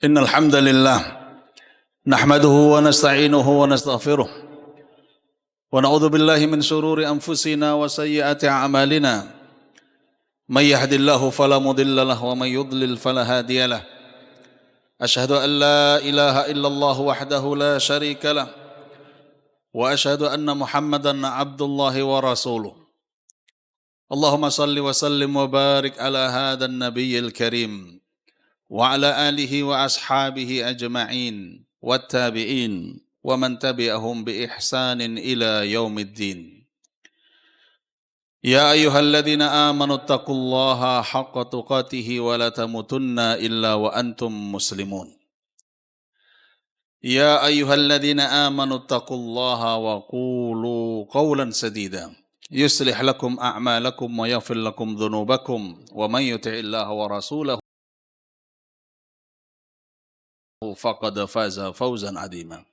إن الحمد لله نحمده ونستعينه ونستغفره ونعوذ بالله من شرور أنفسنا وسيئات أعمالنا من يهد الله فلا مضل له ومن يضلل فلا هادي له أشهد أن لا إله إلا الله وحده لا شريك له وأشهد أن محمدا عبد الله ورسوله اللهم صل وسلم وبارك على هذا النبي الكريم وعلى آله وأصحابه أجمعين والتابعين ومن تبعهم بإحسان إلى يوم الدين يا أيها الذين آمنوا اتقوا الله حق تقاته ولا تموتن إلا وأنتم مسلمون يا أيها الذين آمنوا اتقوا الله وقولوا قولا سديدا يصلح لكم أعمالكم ويغفر لكم ذنوبكم ومن يطع الله ورسوله فقد فاز فوزا عظيما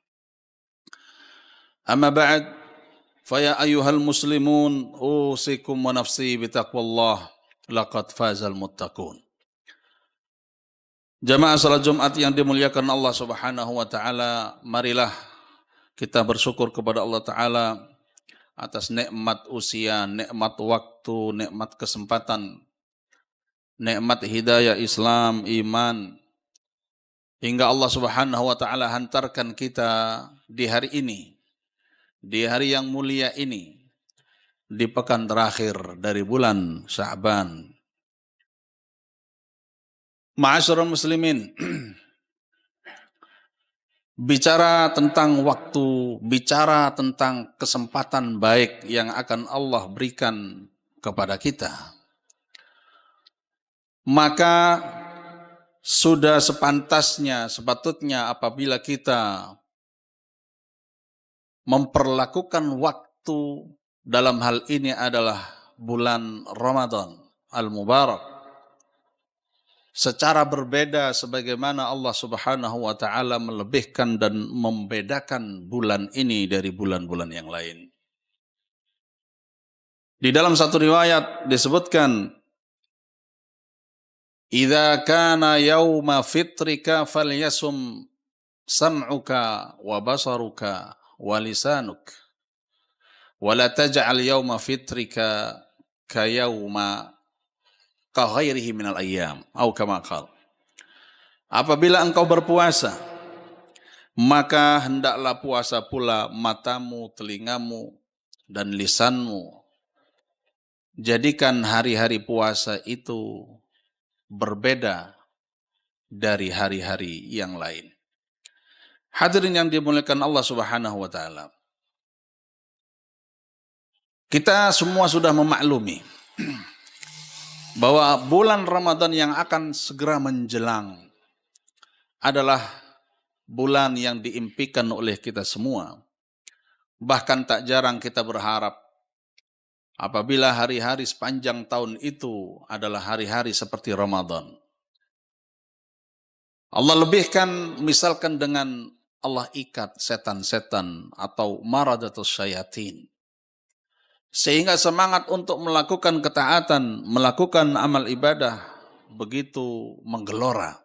أما بعد فيا أيها المسلمون أوصيكم ونفسي بتقوى الله لقد فاز المتقون. Jamaah salat Jumat yang dimuliakan Allah Subhanahu wa taala, marilah kita bersyukur kepada Allah taala atas nikmat usia, nikmat waktu, nikmat kesempatan, nikmat hidayah Islam, iman, hingga Allah Subhanahu wa taala hantarkan kita di hari ini, di hari yang mulia ini, di pekan terakhir dari bulan Sya'ban. Ma'asyiral muslimin, bicara tentang waktu, bicara tentang kesempatan baik yang akan Allah berikan kepada kita, maka sudah sepantasnya, sepatutnya apabila kita memperlakukan waktu dalam hal ini adalah bulan Ramadan Al-Mubarak secara berbeda, sebagaimana Allah Subhanahu wa taala melebihkan dan membedakan bulan ini dari bulan-bulan yang lain. Di dalam satu riwayat disebutkan, "Idza kana yauma fitrika falyasum sam'uka wa basaruka wa lisanuk wa la taj'al yauma fitrika ka yauma ka ghairihi minal ayyam atau kama qala." Apabila engkau berpuasa, maka hendaklah puasa pula matamu, telingamu, dan lisanmu. Jadikan hari-hari puasa itu berbeda dari hari-hari yang lain. Hadirin yang dimuliakan Allah Subhanahu wa taala, kita semua sudah memaklumi bahwa bulan Ramadan yang akan segera menjelang adalah bulan yang diimpikan oleh kita semua. Bahkan tak jarang kita berharap apabila hari-hari sepanjang tahun itu adalah hari-hari seperti Ramadan. Allah lebihkan misalkan dengan Allah ikat setan-setan atau maradatus syayatin, sehingga semangat untuk melakukan ketaatan, melakukan amal ibadah begitu menggelora,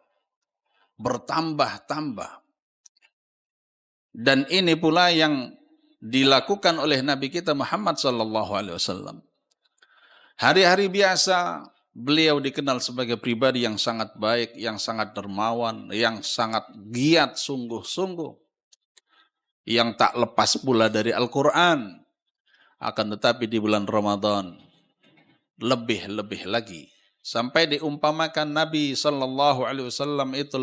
bertambah-tambah. Dan ini pula yang dilakukan oleh Nabi kita Muhammad SAW. Hari-hari biasa beliau dikenal sebagai pribadi yang sangat baik, yang sangat dermawan, yang sangat giat sungguh-sungguh, yang tak lepas pula dari Al-Quran. Akan tetapi di bulan Ramadan lebih-lebih lagi, sampai diumpamakan Nabi SAW itu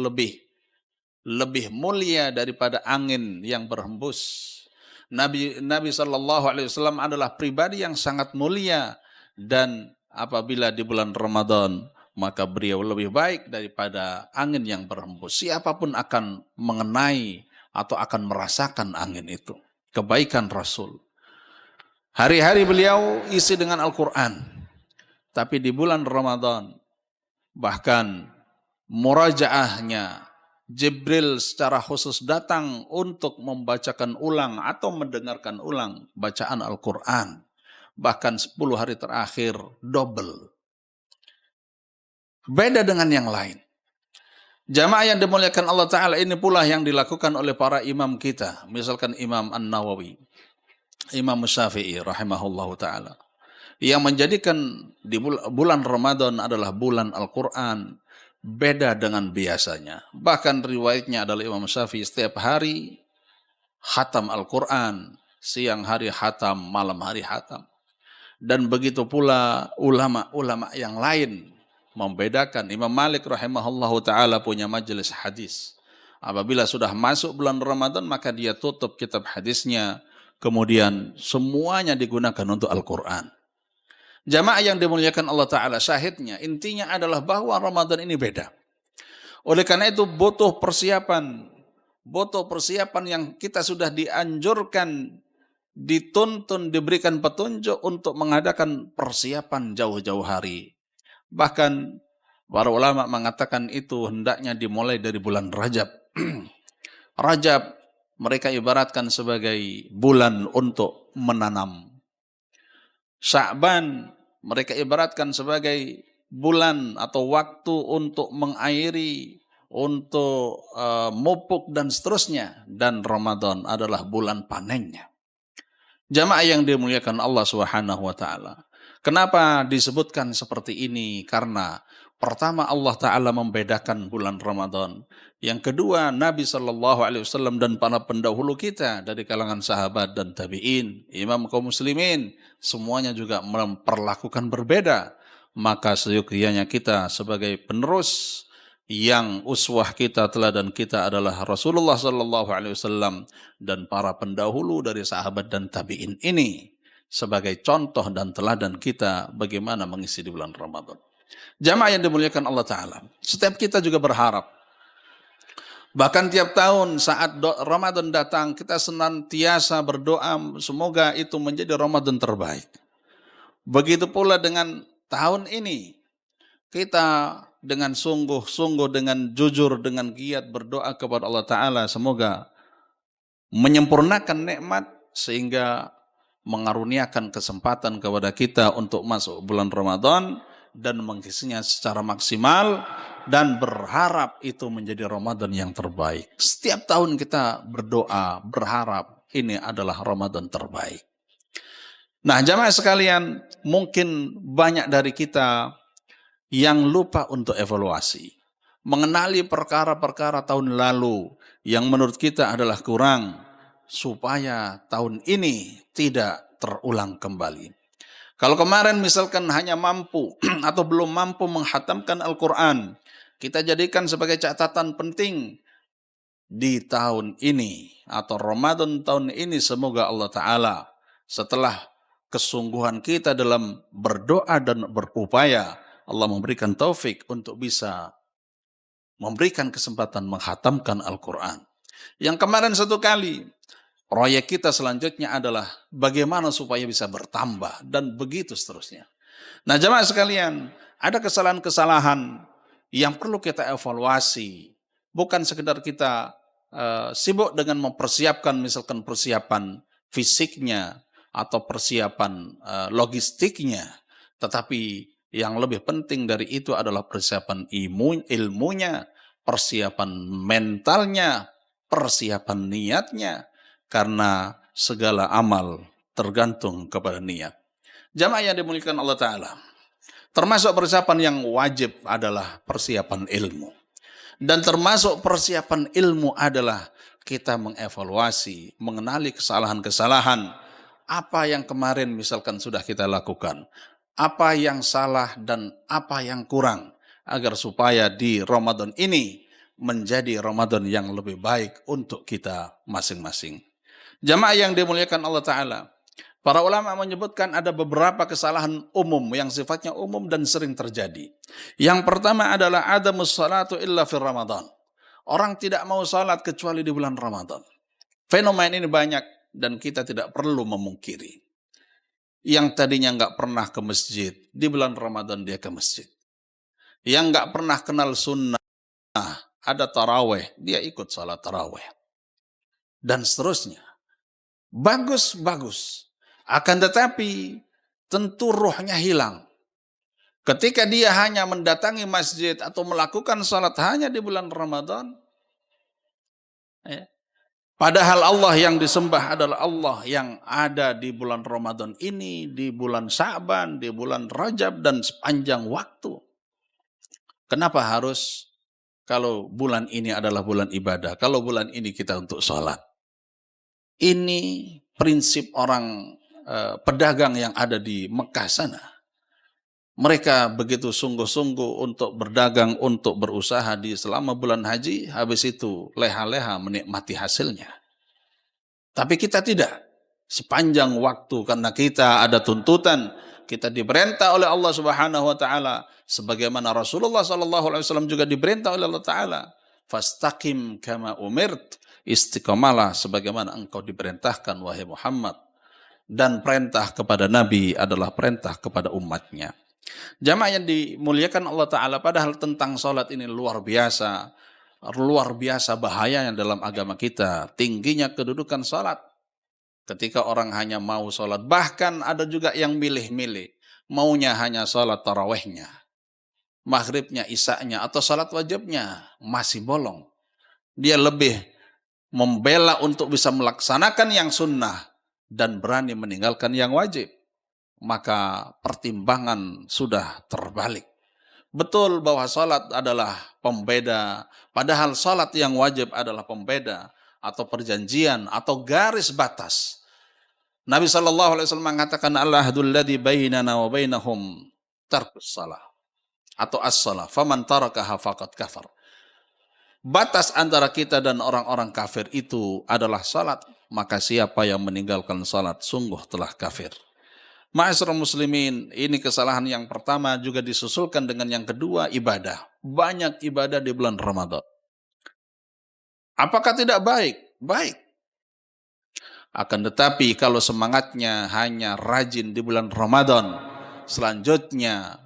lebih mulia daripada angin yang berhembus. Nabi SAW adalah pribadi yang sangat mulia, dan apabila di bulan Ramadan maka beliau lebih baik daripada angin yang berhembus. Siapapun akan mengenai atau akan merasakan angin itu, kebaikan Rasul. Hari-hari beliau isi dengan Al-Quran. Tapi di bulan Ramadan, bahkan murajaahnya, Jibril secara khusus datang untuk membacakan ulang atau mendengarkan ulang bacaan Al-Quran. Bahkan 10 hari terakhir double. Beda dengan yang lain. Jamaah yang dimuliakan Allah Ta'ala, ini pula yang dilakukan oleh para imam kita. Misalkan Imam An-Nawawi, Imam Syafi'i rahimahullahu ta'ala, yang menjadikan di bulan Ramadan adalah bulan Al-Quran, beda dengan biasanya. Bahkan riwayatnya adalah Imam Syafi'i setiap hari khatam Al-Quran, siang hari khatam, malam hari khatam. Dan begitu pula ulama-ulama yang lain membedakan. Imam Malik rahimahullahu ta'ala punya majelis hadis. Apabila sudah masuk bulan Ramadan, maka dia tutup kitab hadisnya, kemudian semuanya digunakan untuk Al-Quran. Jamaah yang dimuliakan Allah Ta'ala, syahidnya, intinya adalah bahwa Ramadan ini beda. Oleh karena itu butuh persiapan yang kita sudah dianjurkan, dituntun, diberikan petunjuk untuk mengadakan persiapan jauh-jauh hari. Bahkan para ulama mengatakan itu hendaknya dimulai dari bulan Rajab. Rajab mereka ibaratkan sebagai bulan untuk menanam. Sya'ban mereka ibaratkan sebagai bulan atau waktu untuk mengairi, untuk mupuk dan seterusnya. Dan Ramadan adalah bulan panennya. Jamaah yang dimuliakan Allah Subhanahu wa taala. Kenapa disebutkan seperti ini? Karena pertama Allah Ta'ala membedakan bulan Ramadan. Yang kedua, Nabi Shallallahu Alaihi Wasallam dan para pendahulu kita dari kalangan sahabat dan tabi'in, imam kaum muslimin, semuanya juga memperlakukan berbeda. Maka seyogyanya kita sebagai penerus, yang uswah kita, teladan kita adalah Rasulullah Sallallahu Alaihi Wasallam dan para pendahulu dari sahabat dan tabiin ini sebagai contoh dan teladan kita bagaimana mengisi di bulan Ramadan. Jamaah yang dimuliakan Allah Ta'ala, setiap kita juga berharap, bahkan tiap tahun saat Ramadan datang, kita senantiasa berdoa semoga itu menjadi Ramadan terbaik. Begitu pula dengan tahun ini, kita dengan sungguh-sungguh, dengan jujur, dengan giat berdoa kepada Allah Ta'ala, semoga menyempurnakan nikmat sehingga mengaruniakan kesempatan kepada kita untuk masuk bulan Ramadan dan mengisinya secara maksimal, dan berharap itu menjadi Ramadan yang terbaik. Setiap tahun kita berdoa, berharap ini adalah Ramadan terbaik. Nah, jamaah sekalian, mungkin banyak dari kita yang lupa untuk evaluasi, mengenali perkara-perkara tahun lalu yang menurut kita adalah kurang, supaya tahun ini tidak terulang kembali. Kalau kemarin misalkan hanya mampu atau belum mampu menghatamkan Al-Quran, kita jadikan sebagai catatan penting di tahun ini atau Ramadan tahun ini. Semoga Allah Ta'ala setelah kesungguhan kita dalam berdoa dan berupaya, Allah memberikan taufik untuk bisa memberikan kesempatan menghatamkan Al-Quran. Yang kemarin satu kali, proyek kita selanjutnya adalah bagaimana supaya bisa bertambah, dan begitu seterusnya. Nah, jemaah sekalian, ada kesalahan-kesalahan yang perlu kita evaluasi. Bukan sekedar kita sibuk dengan mempersiapkan, misalkan persiapan fisiknya atau persiapan logistiknya, tetapi yang lebih penting dari itu adalah persiapan ilmunya, persiapan mentalnya, persiapan niatnya, karena segala amal tergantung kepada niat. Jamaah yang dimuliakan Allah Ta'ala, termasuk persiapan yang wajib adalah persiapan ilmu. Dan termasuk persiapan ilmu adalah kita mengevaluasi, mengenali kesalahan-kesalahan, apa yang kemarin misalkan sudah kita lakukan, apa yang salah dan apa yang kurang, agar supaya di Ramadan ini menjadi Ramadan yang lebih baik untuk kita masing-masing. Jamaah yang dimuliakan Allah Ta'ala, para ulama menyebutkan ada beberapa kesalahan umum yang sifatnya umum dan sering terjadi. Yang pertama adalah adamus salatu illa fi Ramadan. Orang tidak mau salat kecuali di bulan Ramadan. Fenomena ini banyak dan kita tidak perlu memungkiri. Yang tadinya nggak pernah ke masjid, di bulan Ramadan dia ke masjid. Yang nggak pernah kenal sunnah, ada taraweh, dia ikut salat taraweh. Dan seterusnya. Bagus. Akan tetapi tentu ruhnya hilang. Ketika dia hanya mendatangi masjid atau melakukan salat hanya di bulan Ramadan, ya, padahal Allah yang disembah adalah Allah yang ada di bulan Ramadan ini, di bulan Sya'ban, di bulan Rajab, dan sepanjang waktu. Kenapa harus kalau bulan ini adalah bulan ibadah, kalau bulan ini kita untuk sholat? Ini prinsip orang pedagang yang ada di Mekah sana. Mereka begitu sungguh-sungguh untuk berdagang, untuk berusaha di selama bulan haji, habis itu leha-leha menikmati hasilnya. Tapi kita tidak. Sepanjang waktu karena kita ada tuntutan, kita diperintah oleh Allah Subhanahu wa taala sebagaimana Rasulullah sallallahu alaihi wasallam juga diperintah oleh Allah taala, fastaqim kama umirt, istiqamalah sebagaimana engkau diperintahkan wahai Muhammad. Dan perintah kepada Nabi adalah perintah kepada umatnya. Jamaah yang dimuliakan Allah taala, padahal tentang salat ini luar biasa bahayanya dalam agama kita, tingginya kedudukan salat. Ketika orang hanya mau sholat, bahkan ada juga yang milih-milih, maunya hanya sholat tarawehnya, maghribnya, isaknya, atau sholat wajibnya, masih bolong. Dia lebih membela untuk bisa melaksanakan yang sunnah dan berani meninggalkan yang wajib. Maka pertimbangan sudah terbalik. Betul bahwa sholat adalah pembeda, padahal sholat yang wajib adalah pembeda, atau perjanjian, atau garis batas. Nabi SAW mengatakan, al-ahdul ladzi bainana wa bainahum tarkus salah, atau as-salah, faman tarakaha faqad kafar. Batas antara kita dan orang-orang kafir itu adalah salat, maka siapa yang meninggalkan salat sungguh telah kafir. Ma'asyiral muslimin, ini kesalahan yang pertama, juga disusulkan dengan yang kedua, ibadah. Banyak ibadah di bulan Ramadan. Apakah tidak baik? Baik. Akan tetapi kalau semangatnya hanya rajin di bulan Ramadan, selanjutnya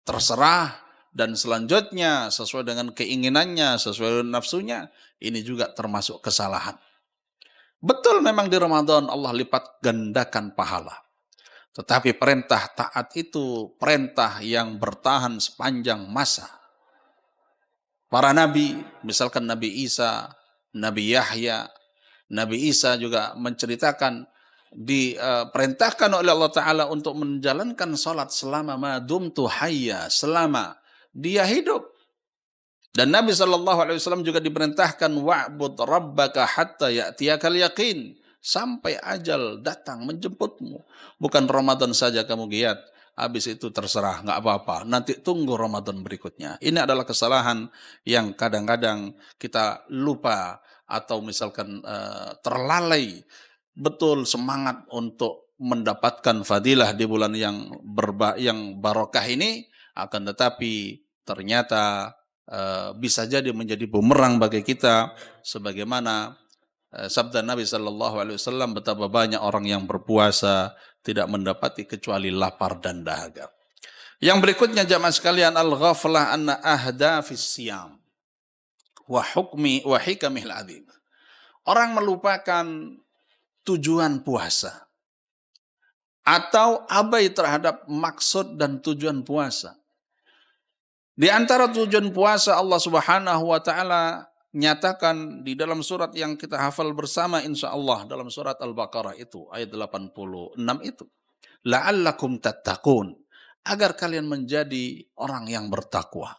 terserah, dan selanjutnya sesuai dengan keinginannya, sesuai dengan nafsunya, ini juga termasuk kesalahan. Betul memang di Ramadan Allah lipat gandakan pahala. Tetapi perintah taat itu perintah yang bertahan sepanjang masa. Para nabi, misalkan Nabi Isa, Nabi Yahya, Nabi Isa juga menceritakan, diperintahkan oleh Allah Ta'ala untuk menjalankan salat selama madumtu hayya, selama dia hidup. Dan Nabi SAW juga diperintahkan, wa'bud rabbaka hatta ya'tiyakal yaqin, sampai ajal datang menjemputmu. Bukan Ramadan saja kamu giat, habis itu terserah, nggak apa-apa, nanti tunggu Ramadan berikutnya. Ini adalah kesalahan yang kadang-kadang kita lupa, atau misalkan terlalai betul semangat untuk mendapatkan fadilah di bulan yang barokah ini, akan tetapi ternyata bisa jadi menjadi bumerang bagi kita, sebagaimana sabda Nabi SAW, betapa banyak orang yang berpuasa tidak mendapati kecuali lapar dan dahaga. Yang berikutnya jamaah sekalian, al-ghaflah anna ahdafis siyam wa hukmi wa hikamil adzim. Orang melupakan tujuan puasa, atau abai terhadap maksud dan tujuan puasa. Di antara tujuan puasa, Allah Subhanahu wa taala nyatakan di dalam surat yang kita hafal bersama insyaallah, dalam surat Al-Baqarah itu ayat 86 itu, la'allakum tattaqun, agar kalian menjadi orang yang bertakwa.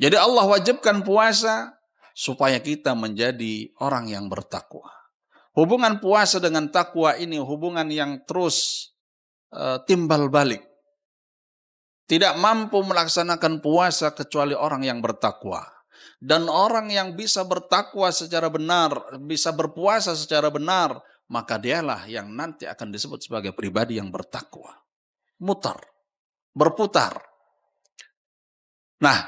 Jadi Allah wajibkan puasa supaya kita menjadi orang yang bertakwa. Hubungan puasa dengan takwa ini hubungan yang terus timbal balik. Tidak mampu melaksanakan puasa kecuali orang yang bertakwa. Dan orang yang bisa bertakwa secara benar, bisa berpuasa secara benar, maka dialah yang nanti akan disebut sebagai pribadi yang bertakwa. Mutar, berputar. Nah,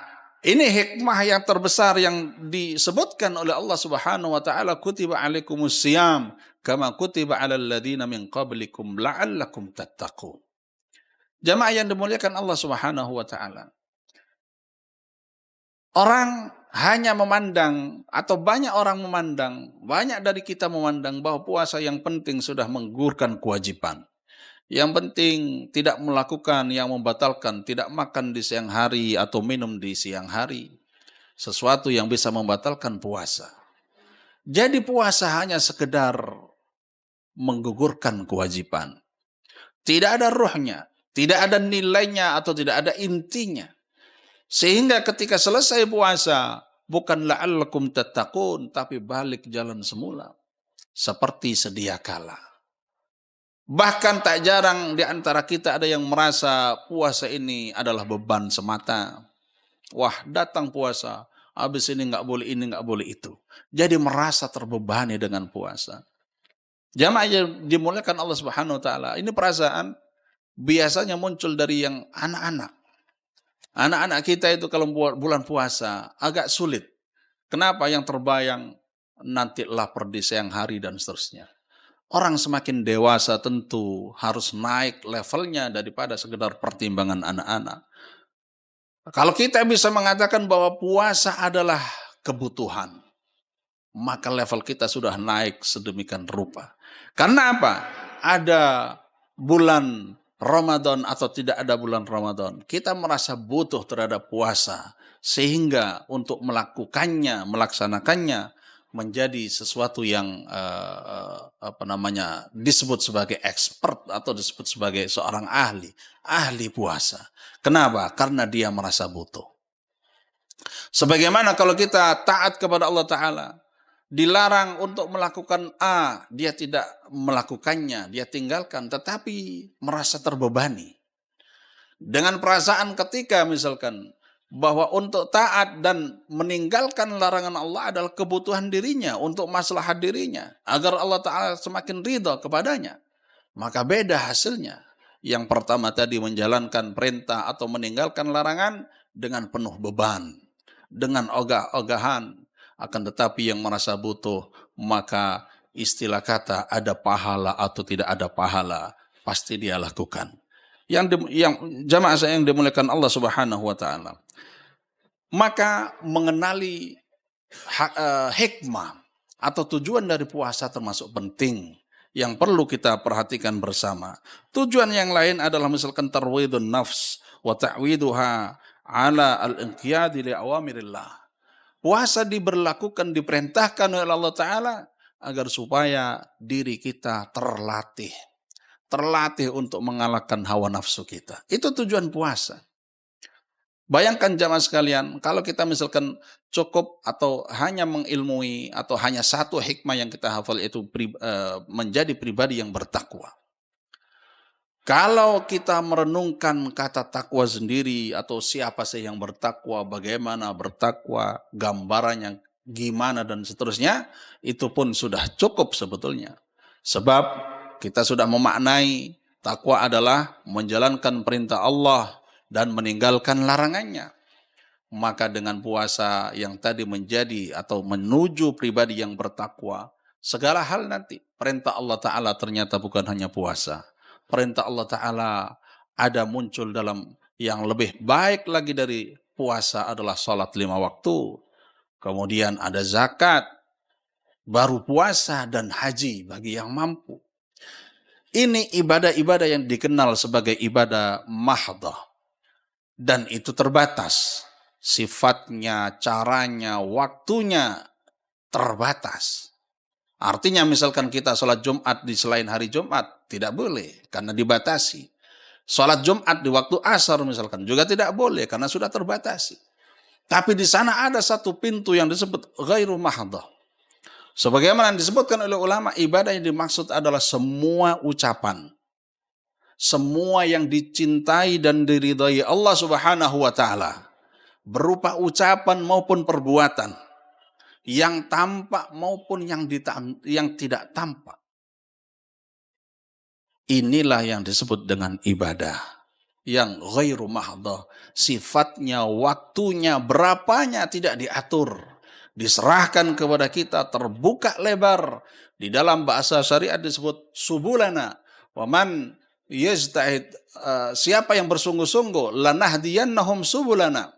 ini hikmah yang terbesar yang disebutkan oleh Allah Subhanahu wa taala, kutiba alaikumus siyam kama kutiba alal ladzina min qablikum la'allakum tattaqun. Jamaah yang dimuliakan Allah Subhanahu wa taala. Orang hanya memandang, atau banyak orang memandang, banyak dari kita memandang bahwa puasa yang penting sudah menggugurkan kewajiban. Yang penting tidak melakukan yang membatalkan, tidak makan di siang hari atau minum di siang hari. Sesuatu yang bisa membatalkan puasa. Jadi puasa hanya sekedar menggugurkan kewajiban. Tidak ada ruhnya, tidak ada nilainya atau tidak ada intinya. Sehingga ketika selesai puasa, bukan la'allakum tattaqun, tapi balik jalan semula. Seperti sedia kala. Bahkan tak jarang di antara kita ada yang merasa puasa ini adalah beban semata. Wah, datang puasa, habis ini nggak boleh itu. Jadi merasa terbebani dengan puasa. Jamaah yang dimuliakan Allah Subhanahu wa taala, ini perasaan biasanya muncul dari yang anak-anak. Anak-anak kita itu kalau bulan puasa agak sulit. Kenapa? Yang terbayang nanti lapar di siang hari dan seterusnya. Orang semakin dewasa tentu harus naik levelnya daripada sekedar pertimbangan anak-anak. Kalau kita bisa mengatakan bahwa puasa adalah kebutuhan, maka level kita sudah naik sedemikian rupa. Karena apa? Ada bulan Ramadan atau tidak ada bulan Ramadan, kita merasa butuh terhadap puasa, sehingga untuk melaksanakannya menjadi sesuatu yang disebut sebagai expert atau disebut sebagai seorang ahli puasa. Kenapa? Karena dia merasa butuh. Sebagaimana kalau kita taat kepada Allah Ta'ala, dilarang untuk melakukan A, dia tidak melakukannya, dia tinggalkan, tetapi merasa terbebani. Dengan perasaan ketika misalkan, bahwa untuk taat dan meninggalkan larangan Allah adalah kebutuhan dirinya, untuk maslahat dirinya, agar Allah Ta'ala semakin ridha kepadanya. Maka beda hasilnya. Yang pertama tadi menjalankan perintah atau meninggalkan larangan dengan penuh beban, dengan ogah-ogahan. Akan tetapi yang merasa butuh, maka istilah kata ada pahala atau tidak ada pahala, pasti dia lakukan. Yang jamaah saya yang dimuliakan Allah Subhanahu wa taala. Maka mengenali hikmah atau tujuan dari puasa termasuk penting yang perlu kita perhatikan bersama. Tujuan yang lain adalah misalkan tarwidun nafs wa ta'widuha ala al-inqiyadi li awamirillah. Puasa diberlakukan, diperintahkan oleh Allah Ta'ala agar supaya diri kita terlatih untuk mengalahkan hawa nafsu kita. Itu tujuan puasa. Bayangkan jamaah sekalian, kalau kita misalkan cukup atau hanya mengilmui atau hanya satu hikmah yang kita hafal itu menjadi pribadi yang bertakwa. Kalau kita merenungkan kata takwa sendiri atau siapa sih yang bertakwa, bagaimana bertakwa, gambarannya gimana dan seterusnya, itu pun sudah cukup sebetulnya. Sebab kita sudah memaknai takwa adalah menjalankan perintah Allah dan meninggalkan larangannya. Maka dengan puasa yang tadi menjadi atau menuju pribadi yang bertakwa, segala hal nanti perintah Allah Ta'ala ternyata bukan hanya puasa. Perintah Allah Ta'ala ada muncul dalam yang lebih baik lagi dari puasa adalah sholat 5 waktu. Kemudian ada zakat, baru puasa dan haji bagi yang mampu. Ini ibadah-ibadah yang dikenal sebagai ibadah mahdhah. Dan itu terbatas. Sifatnya, caranya, waktunya terbatas. Artinya misalkan kita sholat Jumat di selain hari Jumat, tidak boleh karena dibatasi. Sholat Jumat di waktu asar misalkan juga tidak boleh karena sudah terbatasi. Tapi di sana ada satu pintu yang disebut ghairu mahdhah. Sebagaimana disebutkan oleh ulama, ibadah yang dimaksud adalah semua ucapan, semua yang dicintai dan diridhai Allah Subhanahu wa taala, berupa ucapan maupun perbuatan, yang tampak maupun yang tidak tampak. Inilah yang disebut dengan ibadah yang ghairu mahdhah. Sifatnya, waktunya, berapanya tidak diatur. Diserahkan kepada kita, terbuka lebar. Di dalam bahasa syariat disebut subulana. Waman yajtahid, siapa yang bersungguh-sungguh, lanahdiyannahum subulana.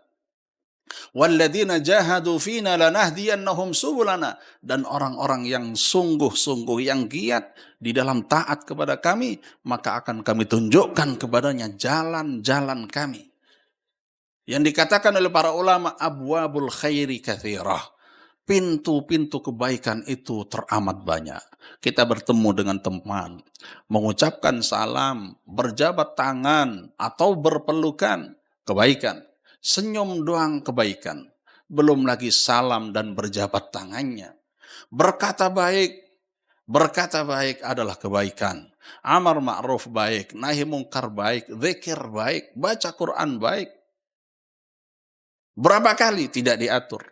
Walladzina jahadu fina lanahdiyannahum subulana. Dan orang-orang yang sungguh-sungguh yang giat di dalam taat kepada kami, maka akan kami tunjukkan kepadanya jalan-jalan kami. Yang dikatakan oleh para ulama, abwabul khairi katsirah. Pintu-pintu kebaikan itu teramat banyak. Kita bertemu dengan teman, mengucapkan salam, berjabat tangan, atau berpelukan, kebaikan. Senyum doang kebaikan. Belum lagi salam dan berjabat tangannya. Berkata baik adalah kebaikan. Amar ma'ruf baik, nahi mungkar baik, zikir baik, baca Quran baik. Berapa kali tidak diatur?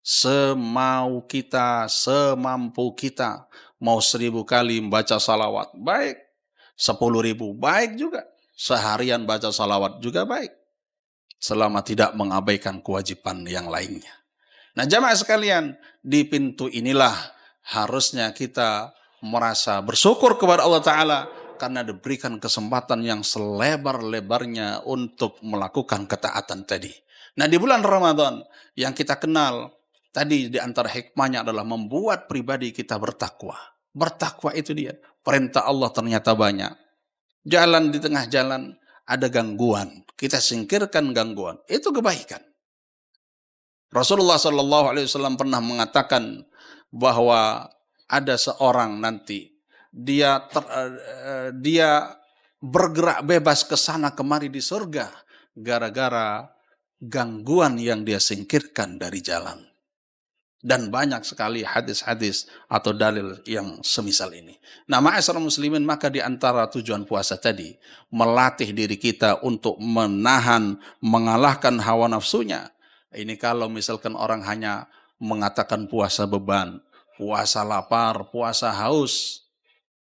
Semau kita, semampu kita. Mau 1000 kali membaca salawat, baik. 10.000, baik juga. Seharian baca salawat juga baik. Selama tidak mengabaikan kewajiban yang lainnya. Nah jamaah sekalian, di pintu inilah harusnya kita merasa bersyukur kepada Allah Ta'ala. Karena diberikan kesempatan yang selebar-lebarnya untuk melakukan ketaatan tadi. Nah di bulan Ramadan yang kita kenal, tadi di antara hikmahnya adalah membuat pribadi kita bertakwa. Bertakwa itu dia. Perintah Allah ternyata banyak. Jalan di tengah jalan ada gangguan. Kita singkirkan gangguan. Itu kebaikan. Rasulullah SAW pernah mengatakan bahwa ada seorang nanti dia bergerak bebas ke sana kemari di surga gara-gara gangguan yang dia singkirkan dari jalan. Dan banyak sekali hadis-hadis atau dalil yang semisal ini. Nah, ma'asyiral muslimin, maka di antara tujuan puasa tadi, melatih diri kita untuk menahan, mengalahkan hawa nafsunya. Ini kalau misalkan orang hanya mengatakan puasa beban, puasa lapar, puasa haus,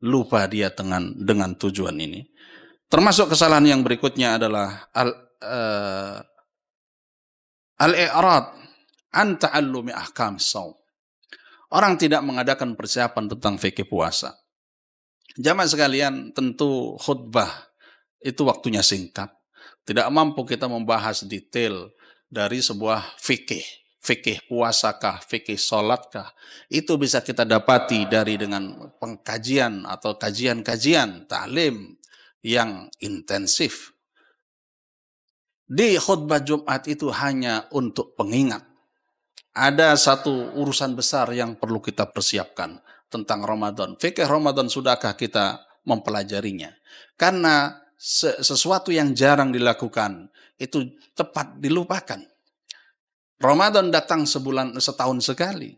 lupa dia dengan tujuan ini. Termasuk kesalahan yang berikutnya adalah al-i'rad an ta'allumi ahkam shaum. Orang tidak mengadakan persiapan tentang fikih puasa. Jamaah sekalian, tentu khutbah itu waktunya singkat. Tidak mampu kita membahas detail dari sebuah fikih. Fikih puasakah, fikih sholatkah. Itu bisa kita dapati dari dengan pengkajian atau kajian-kajian ta'lim yang intensif. Di khutbah Jumat itu hanya untuk pengingat. Ada satu urusan besar yang perlu kita persiapkan tentang Ramadan. Fikih Ramadan, sudahkah kita mempelajarinya? Karena sesuatu yang jarang dilakukan itu tepat dilupakan. Ramadan datang setahun sekali.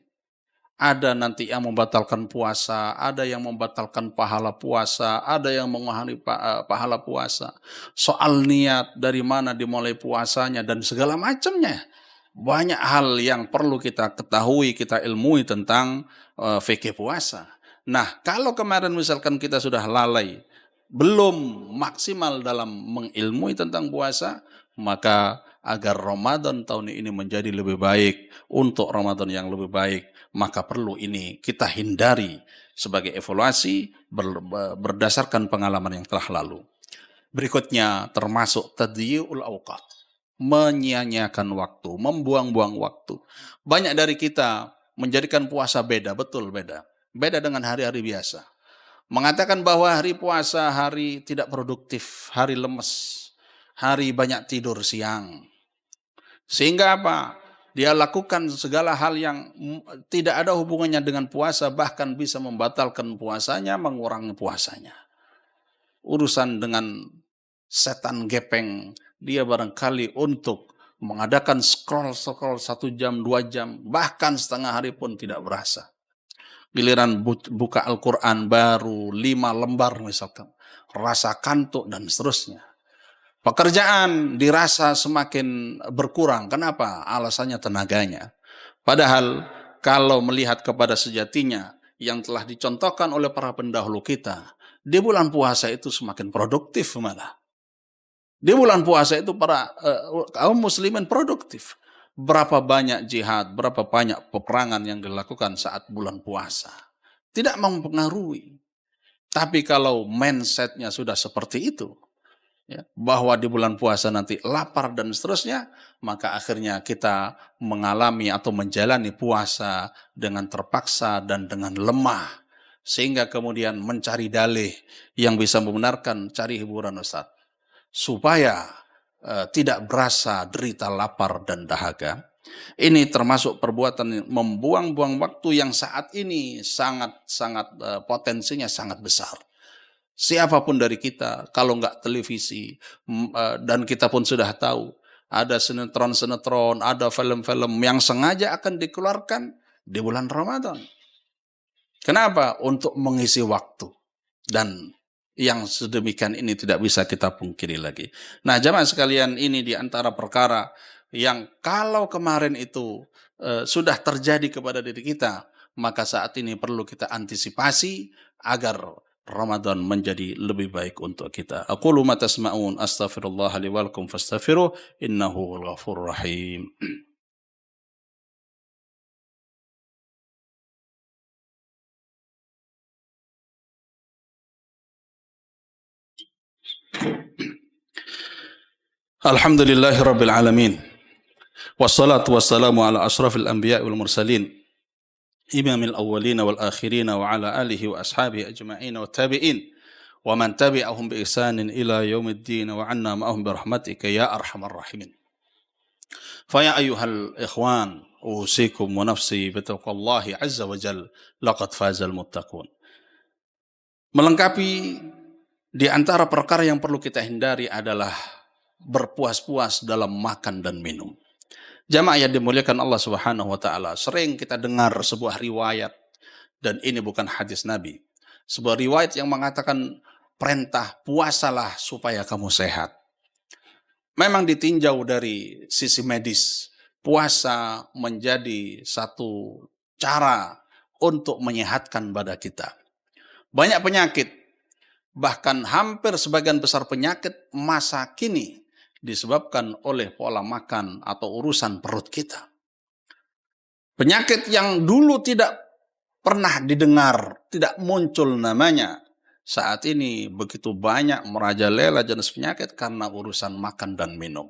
Ada nanti yang membatalkan puasa, ada yang membatalkan pahala puasa, ada yang mengurangi pahala puasa. Soal niat, dari mana dimulai puasanya, dan segala macamnya. Banyak hal yang perlu kita ketahui, kita ilmui tentang fikih puasa. Nah, kalau kemarin misalkan kita sudah lalai, belum maksimal dalam mengilmui tentang puasa, maka agar Ramadan tahun ini menjadi lebih baik, untuk Ramadan yang lebih baik, maka perlu ini kita hindari sebagai evaluasi berdasarkan pengalaman yang telah lalu. Berikutnya termasuk tadyi'ul awqat. Menyia-nyiakan waktu, membuang-buang waktu. Banyak dari kita menjadikan puasa beda, betul beda. Beda dengan hari-hari biasa. Mengatakan bahwa hari puasa hari tidak produktif, hari lemes, hari banyak tidur siang. Sehingga apa? Dia lakukan segala hal yang tidak ada hubungannya dengan puasa, bahkan bisa membatalkan puasanya, mengurangi puasanya. Urusan dengan setan gepeng, dia barangkali untuk mengadakan scroll 1 jam, 2 jam, bahkan setengah hari pun tidak berasa. Giliran buka Al-Quran baru 5 lembar misalkan, rasa kantuk dan seterusnya. Pekerjaan dirasa semakin berkurang. Kenapa? Alasannya tenaganya. Padahal kalau melihat kepada sejatinya yang telah dicontohkan oleh para pendahulu kita, di bulan puasa itu semakin produktif malah. Di bulan puasa itu para kaum muslimin produktif. Berapa banyak jihad, berapa banyak peperangan yang dilakukan saat bulan puasa. Tidak mempengaruhi. Tapi kalau mindsetnya sudah seperti itu, ya, bahwa di bulan puasa nanti lapar dan seterusnya, maka akhirnya kita mengalami atau menjalani puasa dengan terpaksa dan dengan lemah, sehingga kemudian mencari dalih yang bisa membenarkan, cari hiburan Ustaz, supaya tidak berasa derita lapar dan dahaga. Ini termasuk perbuatan yang membuang-buang waktu yang saat ini sangat-sangat potensinya sangat besar. Siapapun dari kita, kalau nggak televisi, dan kita pun sudah tahu, ada sinetron-sinetron, ada film-film yang sengaja akan dikeluarkan di bulan Ramadan. Kenapa? Untuk mengisi waktu. Dan yang sedemikian ini tidak bisa kita pungkiri lagi. Nah, jamaah sekalian, ini di antara perkara yang kalau kemarin itu sudah terjadi kepada diri kita, maka saat ini perlu kita antisipasi agar Ramadan menjadi lebih baik untuk kita. Aqulu ma tasma'un, astaghfirullah li wa lakum fastaghfiruh, innahu ghafurur rahim. Alhamdulillahirabbil alamin. Wassalatu wassalamu ala asrafil anbiya wal mursalin, imamil awwalin wal akhirin, wa ala alihi wa ashabihi ajma'in wa tabi'in wa man tabi'ahum bi ihsanin ila yaumiddin, wa anna ma'ahum bi rahmatika ya arhamar rahimin. Fa ya ayyuhal ikhwan, usikum wa nafsi bitaqwallahi azza wa jal, laqad fazal muttaqun. Melengkapi di antara perkara yang perlu kita hindari adalah berpuas-puas dalam makan dan minum. Jamaah yang dimuliakan Allah Subhanahu wa taala, sering kita dengar sebuah riwayat, dan ini bukan hadis Nabi. Sebuah riwayat yang mengatakan perintah puasalah supaya kamu sehat. Memang ditinjau dari sisi medis, puasa menjadi satu cara untuk menyehatkan badan kita. Banyak penyakit, bahkan hampir sebagian besar penyakit masa kini disebabkan oleh pola makan atau urusan perut kita. Penyakit yang dulu tidak pernah didengar, tidak muncul namanya, saat ini begitu banyak merajalela jenis penyakit karena urusan makan dan minum.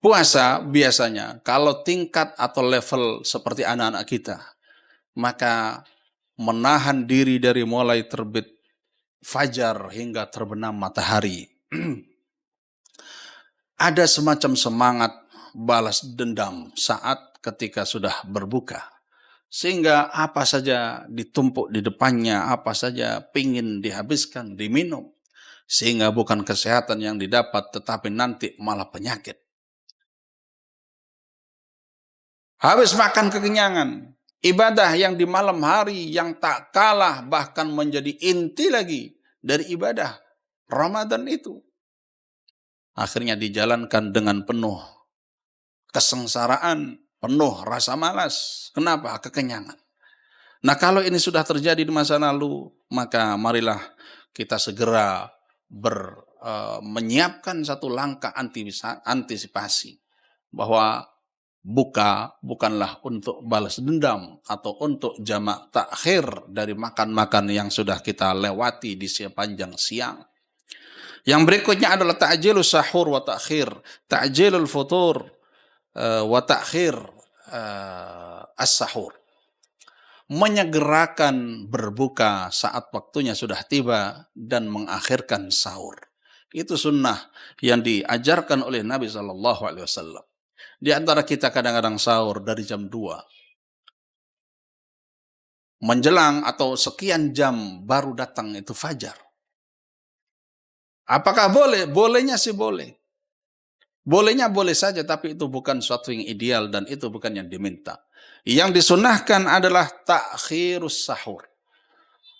Puasa biasanya kalau tingkat atau level seperti anak-anak kita, maka menahan diri dari mulai terbit fajar hingga terbenam matahari. Ada semacam semangat balas dendam saat ketika sudah berbuka. Sehingga apa saja ditumpuk di depannya, apa saja pingin dihabiskan, diminum. Sehingga bukan kesehatan yang didapat, tetapi nanti malah penyakit. Habis makan kekenyangan, ibadah yang di malam hari yang tak kalah bahkan menjadi inti lagi dari ibadah Ramadan itu. Akhirnya dijalankan dengan penuh kesengsaraan, penuh rasa malas. Kenapa? Kekenyangan. Nah, kalau ini sudah terjadi di masa lalu, maka marilah kita segera menyiapkan satu langkah antisipasi bahwa buka bukanlah untuk balas dendam atau untuk jamak takhir dari makan-makan yang sudah kita lewati di sepanjang siang. Yang berikutnya adalah ta'jilus sahur wa ta'khir, ta'jilul futur wa ta'khir as-sahur. Menyegerakan berbuka saat waktunya sudah tiba dan mengakhirkan sahur. Itu sunnah yang diajarkan oleh Nabi SAW. Di antara kita kadang-kadang sahur dari jam 2. Menjelang atau sekian jam baru datang itu fajar. Apakah boleh? Bolehnya sih boleh. Bolehnya boleh saja, tapi itu bukan suatu yang ideal dan itu bukan yang diminta. Yang disunahkan adalah ta'khirus sahur.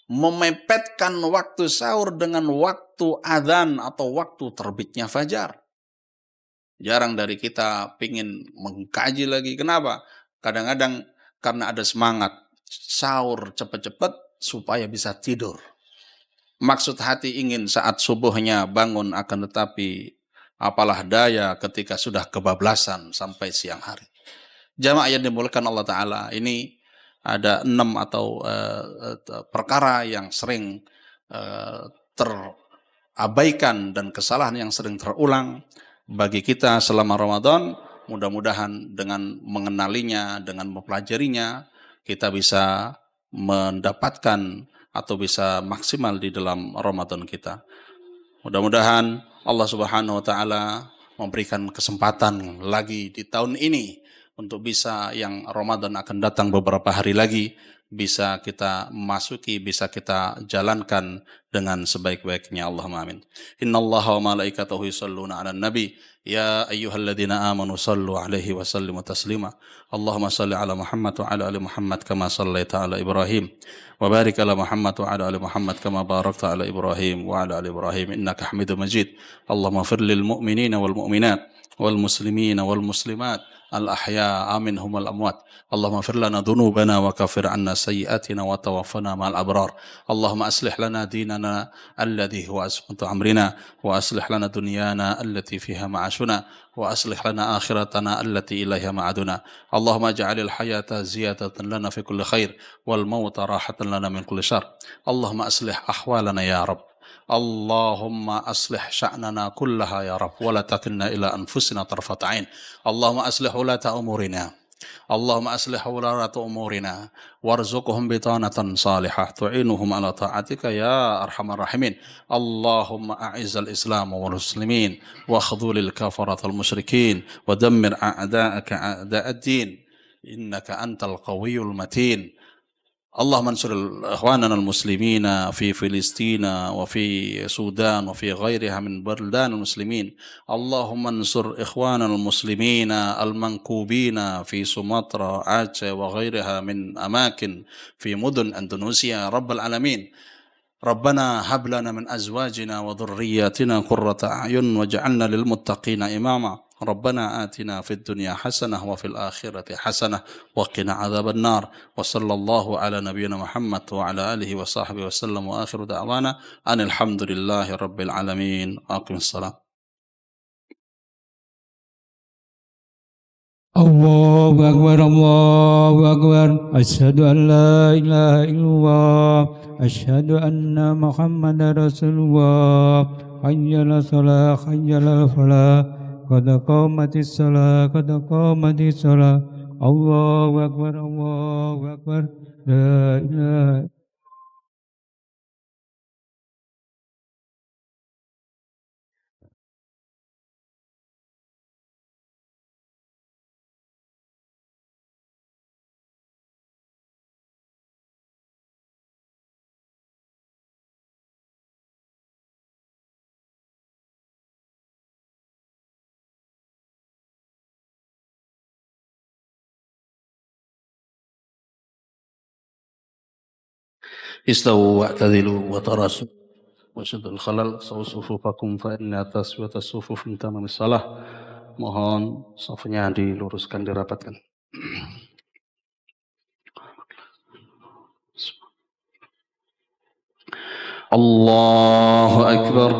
Memepetkan waktu sahur dengan waktu adzan atau waktu terbitnya fajar. Jarang dari kita pingin mengkaji lagi. Kenapa? Kadang-kadang karena ada semangat sahur cepat-cepat supaya bisa tidur. Maksud hati ingin saat subuhnya bangun, akan tetapi apalah daya ketika sudah kebablasan sampai siang hari. Jamaah yang dimuliakan Allah Ta'ala, ini ada 6 atau perkara yang sering abaikan dan kesalahan yang sering terulang bagi kita selama Ramadan, mudah-mudahan dengan mengenalinya, dengan mempelajarinya, kita bisa mendapatkan atau bisa maksimal di dalam Ramadan kita. Mudah-mudahan Allah Subhanahu wa taala memberikan kesempatan lagi di tahun ini untuk bisa yang Ramadan akan datang beberapa hari lagi bisa kita masuki, bisa kita jalankan dengan sebaik-baiknya. Allahumma amin. Innallaha wa malaikatahu yusholluna 'alan nabi ya ayyuhalladzina amanu shallu 'alaihi wa sallimu taslima. Allahumma shalli 'ala Muhammad wa 'ala ali Muhammad kama shallaita 'ala Ibrahim wa barik 'ala Muhammad wa 'ala ali Muhammad kama barakta 'ala Ibrahim wa 'ala ali Ibrahim innaka Hamidum Majid. Allahumma ighfir lil mu'minina wal mu'minat wal muslimina wal muslimat al-ahya minhum wal amwat. Allahumma ighfir lana dhunubana wa kaffir 'anna sayyi'atina wa tawaffana ma'al abrar. Allahumma aslih lana dinana alladhi huwa ismatu amrina wa aslih lana dunyana allati fiha ma'ashuna wa aslih lana akhiratana allati ilaiha ma'aduna. Allahumma ij'alil hayata ziyadatan lana fi kulli khair wal mauta rahatan lana min kulli syarr. Allahumma aslih ahwalana ya Rabb. Allahumma aslih sya'nana kullaha ya Rabb wa la takilna ila anfusina tarfata 'ain. Allahumma aslih ulata umurina. Allahumma aslih ulata umurina warzuqhum bitanatan salihah tu'inuhum ala ta'atika ya arhamar rahimin. Allahumma a'izzal islam wal muslimin wa khudhulil kafaratal musyrikin wa dammir a'da'aka a'da'ad din innaka antal qawiyyul matin. اللهم انصر اخواننا المسلمين في فلسطين وفي السودان وفي غيرها من بلدان المسلمين. اللهم انصر اخواننا المسلمين المنكوبين في سومطرة عاچ وغيرها من اماكن في مدن اندونيسيا رب العالمين. ربنا هب لنا من ازواجنا وذرياتنا قرة اعين واجعلنا للمتقين اماما. ربنا آتنا في الدنيا حسنة وفي الآخرة حسنة وقنا عذاب النار. وصلى الله على نبينا محمد وعلى آله وصحبه وسلم وآخر دعوانا أن الحمد لله رب العالمين. أقم الصلاة. الله أكبر الله أكبر أشهد أن لا إله إلا الله أشهد أن محمد رسول الله حي على الصلاة حي على الفلاح قد قامت الصلاة قد قامت الصلاة الله أكبر الله أكبر لا إله. استووا واعتدلوا وتراصوا وشدوا الخلل صووا صفوفكم فإن تسوية الصفوف من تمام الصلاة. Mohon safnya diluruskan, dirapatkan. Allahu Akbar.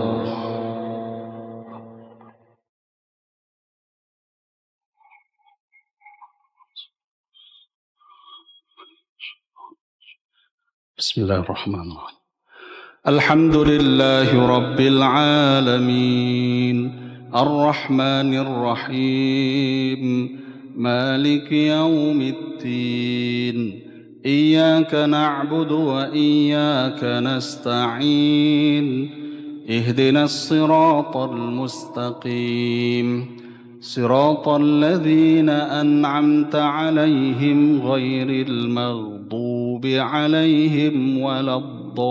Bismillahirrahmanirrahim. Alhamdulillahi Rabbil Alamin Ar-Rahmanir Rahim Maliki Yawmiddin Iyyaka na'budu wa iyyaka nasta'in Ihdinas siratal mustaqim صراط الذين أنعمت عليهم غير المغضوب عليهم ولا الضالين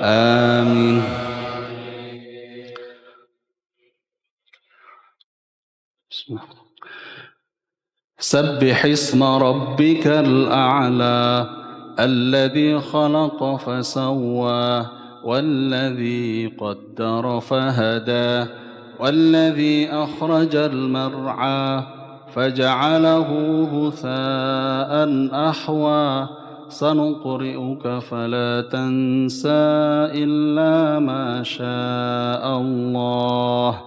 آمين. سبح اسم ربك الأعلى الذي خلق فسوى والذي قدر فهدى والذي أخرج المرعى فجعله غثاء أحوى سنقرئك فلا تنسى إلا ما شاء الله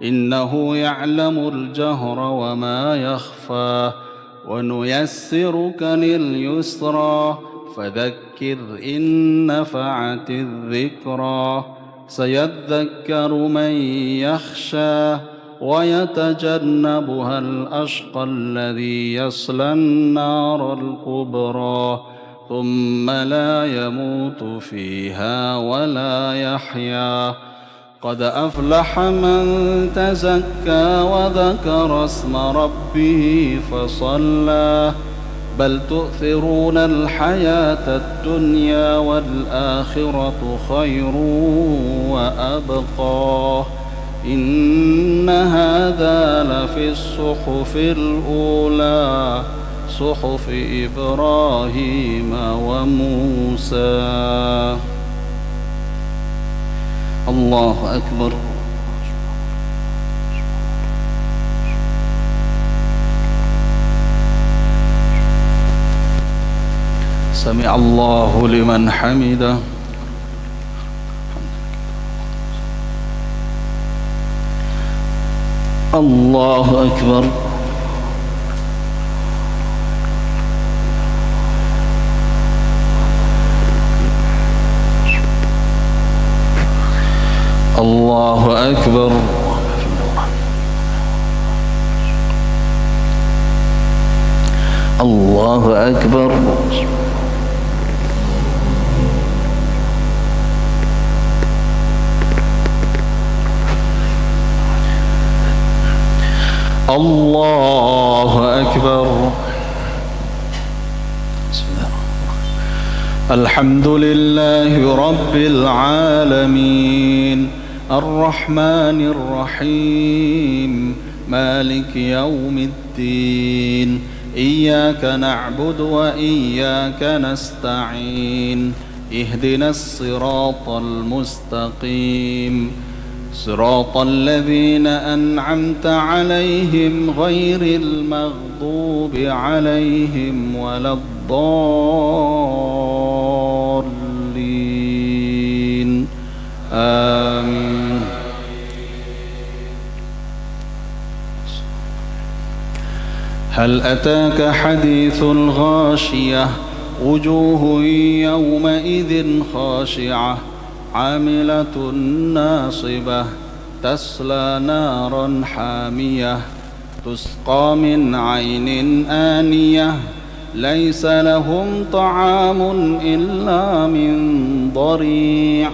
إنه يعلم الجهر وما يخفى ونيسرك لليسرى فذكر إن نفعت الذكرى سيذكر من يخشى ويتجنبها الأشقى الذي يصلى النار الكبرى ثم لا يموت فيها ولا يحيا قد أفلح من تزكى وذكر اسم ربه فصلى بل تؤثرون الحياة الدنيا والآخرة خير وأبقى إن هذا لفي الصحف الأولى صحف إبراهيم وموسى. الله أكبر. سمع الله لمن حمده. الله أكبر. الله أكبر. الله أكبر. الله أكبر. الحمد لله رب العالمين الرحمن الرحيم مالك يوم الدين إياك نعبد وإياك نستعين اهدنا الصراط المستقيم صراط الذين أنعمت عليهم غير المغضوب عليهم ولا الضالين آمين. هل أتاك حديث الغاشية وجوه يومئذ خاشعة عاملة ناصبة تصلى نارا حامية تسقى من عين آنية ليس لهم طعام إلا من ضريع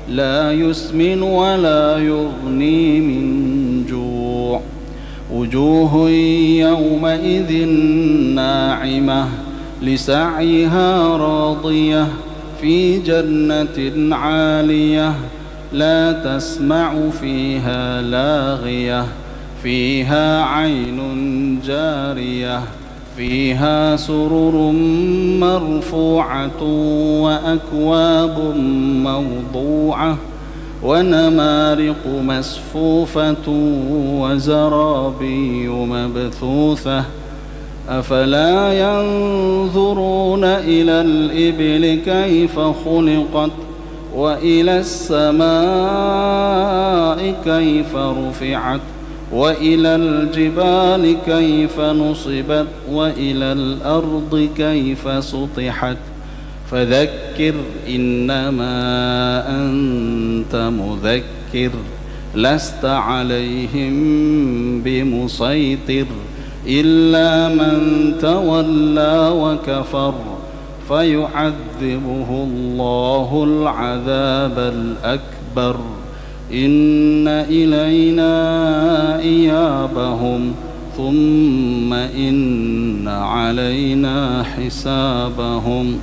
لا يسمن ولا يغني من جوع وجوه يومئذ ناعمة لسعيها راضية في جنة عالية لا تسمع فيها لاغية فيها عين جارية فيها سرر مرفوعة وأكواب موضوعة ونمارق مصفوفة وزرابي مبثوثة أفلا ينظرون إلى الإبل كيف خلقت وإلى السماء كيف رفعت وإلى الجبال كيف نصبت وإلى الأرض كيف سطحت فذكر إنما أنت مذكر لست عليهم بمسيطر إلا من تولى وكفر فيعذبه الله العذاب الأكبر إن إلينا إيابهم ثم إن علينا حسابهم.